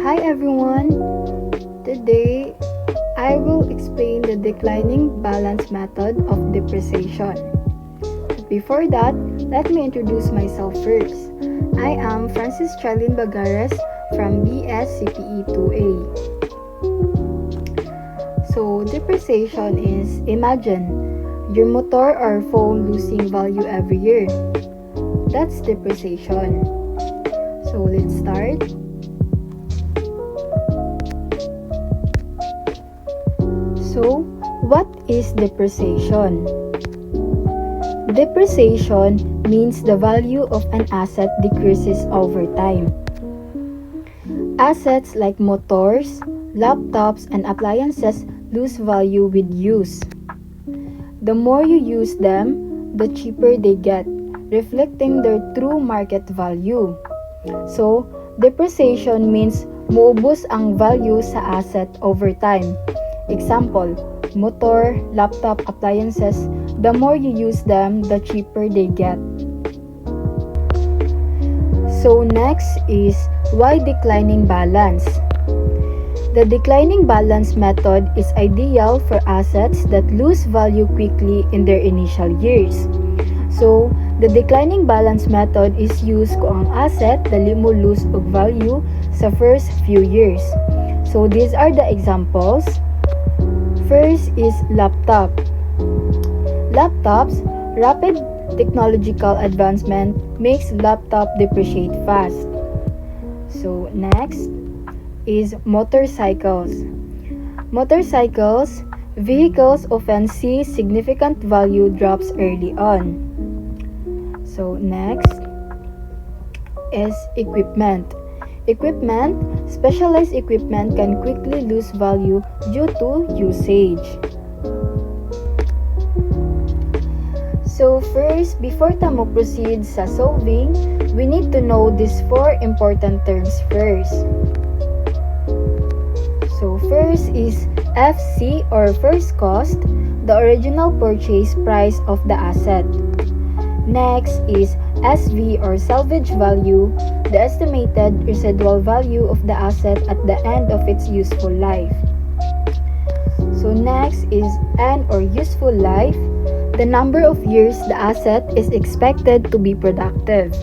Hi everyone! Today, I will explain the declining balance method of depreciation. Before that, let me introduce myself first. I am Francis Charlene Bagares from BS CPE 2A. So, depreciation is, imagine, your motor or phone losing value every year. That's depreciation. So, let's start. So, what is depreciation? Depreciation means the value of an asset decreases over time. Assets like motors, laptops, and appliances lose value with use. The more you use them, the cheaper they get, reflecting their true market value. So, depreciation means maubos ang value sa asset over time. Example, motor, laptop, appliances, the more you use them, the cheaper they get. So next is why declining balance. The declining balance method is ideal for assets that lose value quickly in their initial years. So, the declining balance method is used kung ang asset dali mo lose og value sa first few years. So, these are the examples. First is laptop. Laptops, rapid technological advancement makes laptop depreciate fast. So, next is motorcycles. Motorcycles, vehicles often see significant value drops early on. So, next is equipment. Equipment, specialized equipment can quickly lose value due to usage. So first, before tamo proceed sa solving, we need to know these four important terms first. So first is FC or first cost, the original purchase price of the asset. Next is SV or salvage value, the estimated residual value of the asset at the end of its useful life. So next is N or useful life, the number of years the asset is expected to be productive.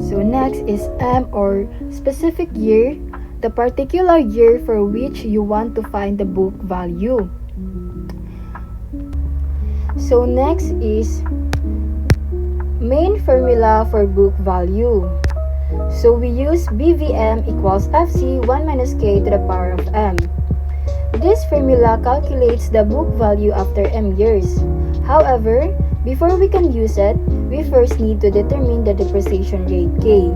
So next is M or specific year, the particular year for which you want to find the book value. So next is main formula for book value. So we use BVM equals FC 1 minus K to the power of M. This formula calculates the book value after M years. However, before we can use it, we first need to determine the depreciation rate K.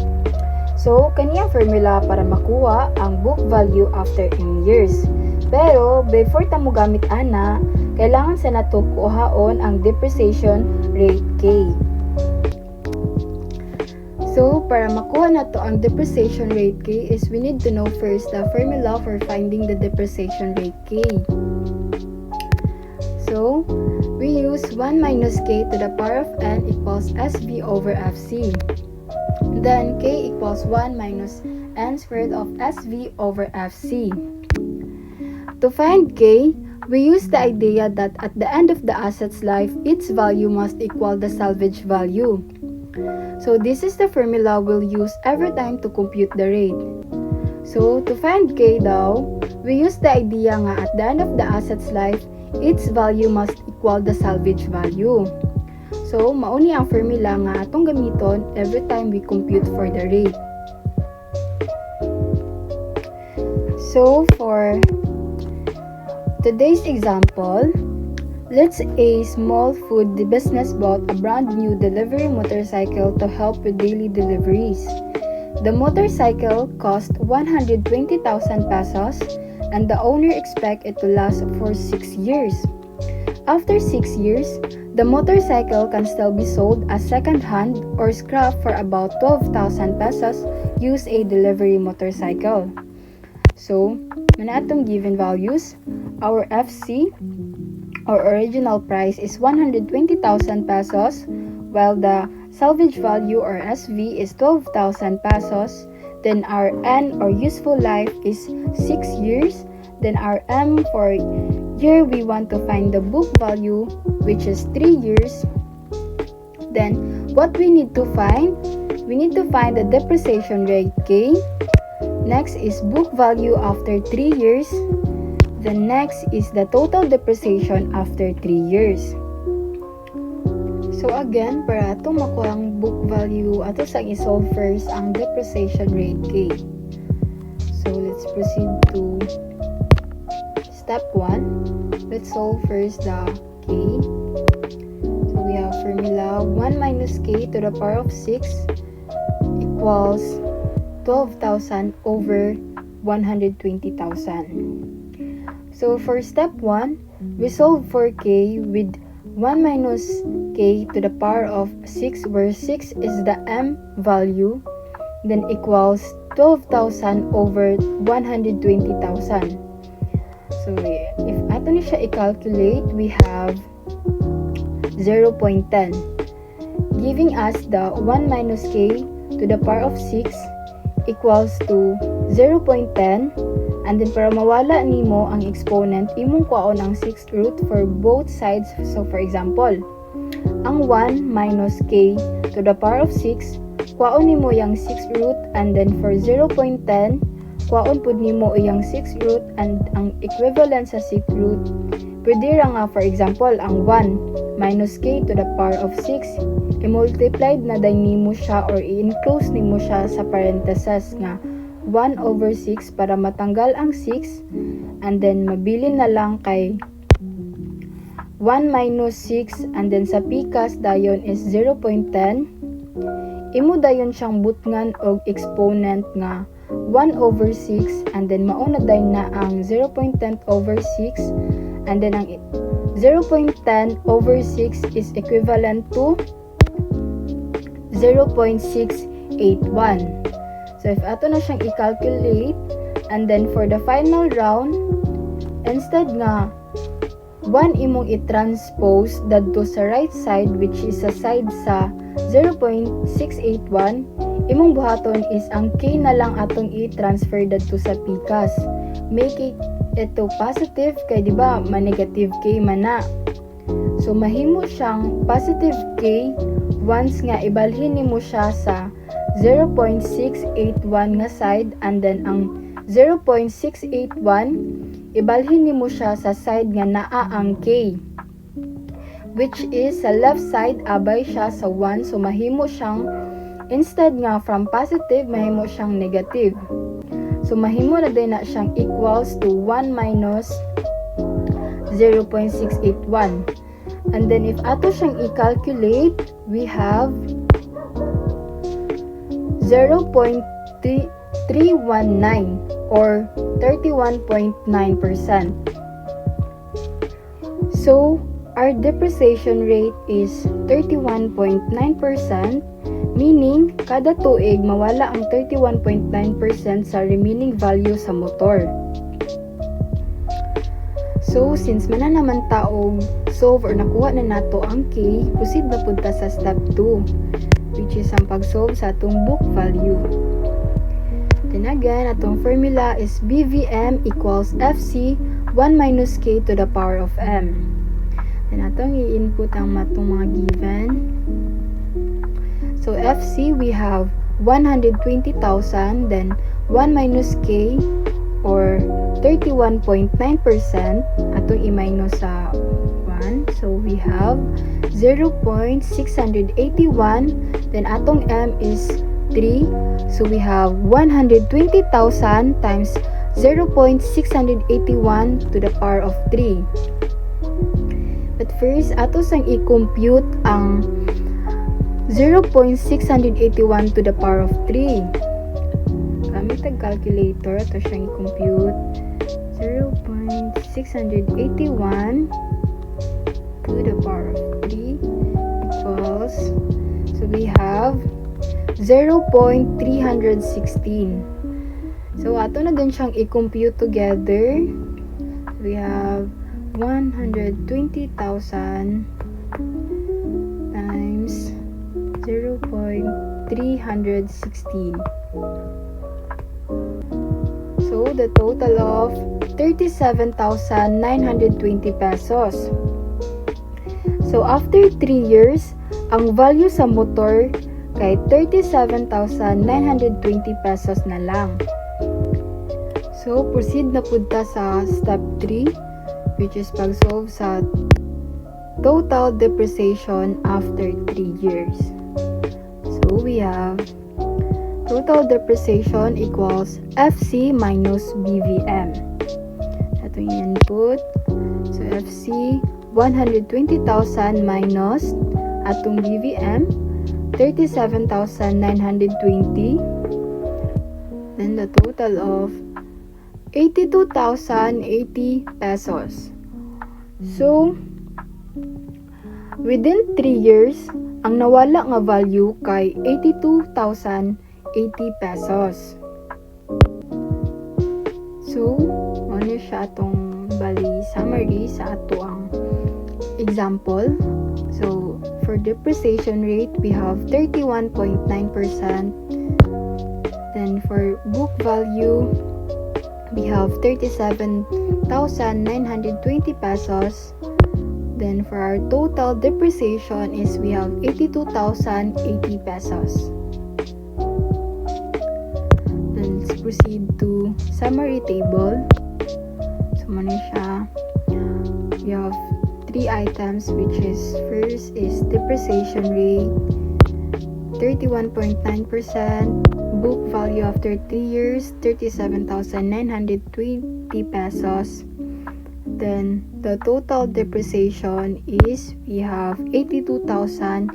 So, kaniyang formula para makuha ang book value after M years. Pero, before ta mo gamit ana, kailangan sa nato kuhaon ang depreciation rate K. So, para makuha na to ang depreciation rate K is we need to know first the formula for finding the depreciation rate K. So, we use 1 minus K to the power of N equals SV over FC. Then, K equals 1 minus N squared of SV over FC. To find K, we use the idea that at the end of the asset's life, its value must equal the salvage value. So this is the formula we'll use every time to compute the rate. So to find K daw, we use the idea nga at the end of the asset's life, its value must equal the salvage value. So mauni ang formula nga atong gamiton every time we compute for the rate. So for today's example, let's say a small food business bought a brand new delivery motorcycle to help with daily deliveries. The motorcycle cost 120,000 pesos and the owner expects it to last for 6 years. After 6 years, the motorcycle can still be sold as second-hand or scrap for about 12,000 pesos. Use a delivery motorcycle. So, manatong given values, our FC or original price is 120,000 pesos, while the salvage value or SV is 12,000 pesos. then our N or useful life is 6 years, then our M for year we want to find the book value which is 3 years. Then what we need to find? We need to find the depreciation rate K. Next is book value after 3 years. The next is the total depreciation after 3 years. So again, para ato makuha ang book value, ato sang isolve first ang depreciation rate K. So let's proceed to step 1. Let's solve first the K. So we have formula 1 minus K to the power of 6 equals 12,000 over 120,000. So for step 1, we solve for K with 1 minus K to the power of 6, where 6 is the M value, then equals 12,000 over 120,000. So if ato ni siya i-calculate, we have 0.10, giving us the 1 minus K to the power of 6 equals to 0.10, and then para mawala nimo ang exponent, imong kuhaon ang 6th root for both sides. So for example, ang 1 minus K to the power of 6, kuhaon nimo yung 6th root, and then for 0.10, kuhaon pud nimo iyang 6th root, and ang equivalent sa 6th root, pwede ra nga for example, ang 1 minus K to the power of 6, i-multiplied na day nimo siya or i-enclose nimo siya sa parentheses nga 1 over 6 para matanggal ang 6, and then mabilin na lang kay 1 minus 6, and then sa pikas dayon is 0.10. Imo dayon siyang butngan og exponent nga 1 over 6, and then mauna dayon na ang 0.10 over 6, and then ang 0.10 over 6 is equivalent to 0.681. So if ato na siyang i-calculate, and then for the final round, instead nga 1 imong i-transpose dadto sa right side, which is sa side sa 0.681, imong buhaton is ang K na lang atong i-transfer dadto sa pikas. Make it ito positive kay di ba ma-negative K man na. So mahimo siyang positive K once nga ibalhin nimo siya sa 0.681 nga side, and then ang 0.681 ibalhin nimo siya sa side nga naa ang K, which is sa left side abay siya sa 1. So mahimo siyang, instead nga from positive, mahimo siyang negative. So mahimo na din na siyang equals to 1 minus 0.681. And then if ato siyang i-calculate, we have 0.319 or 31.9%. So our depreciation rate is 31.9%, meaning kada tuig mawala ang 31.9% sa remaining value sa motor. So since man na naman taog solve or nakuha na nato ang K, proceed na punta sa step 2, which is ang pag-solve sa atong book value. Then again, atong formula is BVM equals FC 1 minus K to the power of M. Then atong i-input ang matong mga given. So FC, we have 120,000, then 1 minus K or 31.9%, atong i-minus sa 1. So we have 0.681, then atong M is 3. So we have 120,000 times 0.681 to the power of 3. But first, ato sang i-compute ang 0.681 to the power of 3. Gamit ang calculator, ato siyang i-compute 0.681 to the power of 3 equals, so we have 0.316. So ato na din siyang i-compute together. We have 120,000 times 0.316. So, the total of 37,920 pesos. So, after 3 years, ang value sa motor kay 37,920 pesos na lang. So, proceed na punta sa step 3, which is pag-solve sa total depreciation after 3 years. So, we have total depreciation equals FC minus BVM. Ito yung input. So, FC, 120,000 minus atong BVM, 37,920. Then, the total of 82,080 pesos. So, within 3 years, ang nawala nga value kay 82,080 pesos. So, ano siya atong bali summary sa ato ang example. So, for depreciation rate, we have 31.9%. Then, for book value, we have 37,920 pesos. Then, for our total depreciation is we have 82,080 pesos. Then, let's proceed to summary table. So, muna siya. We have 3 items, which is first is depreciation rate, 31.9%, book value after 3 years, 37,920 pesos. Then, the total depreciation is we have 82,080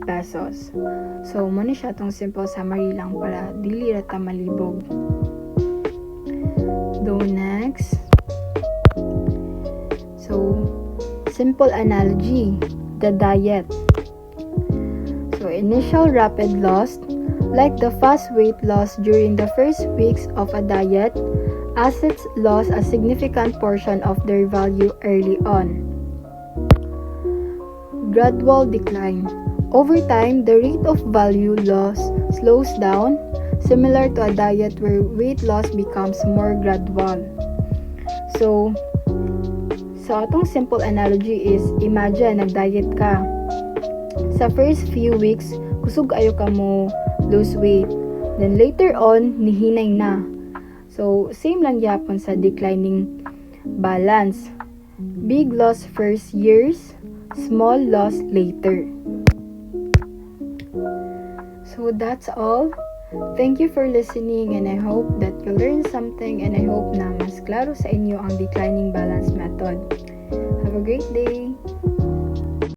pesos. So, muna siya itong simple summary lang para dili rata malibog. So, next. So, simple analogy, the diet. So, initial rapid loss, like the fast weight loss during the first weeks of a diet, assets lost a significant portion of their value early on. Gradual decline. Over time, the rate of value loss slows down, similar to a diet where weight loss becomes more gradual. So atong simple analogy is, imagine, nag-diet ka. Sa first few weeks, kusog ayo ka mo lose weight. Then later on, nihinay na. So, same lang yapon sa declining balance. Big loss first years, small loss later. So, that's all. Thank you for listening, and I hope that you learned something, and I hope na mas klaro sa inyo ang declining balance method. Have a great day!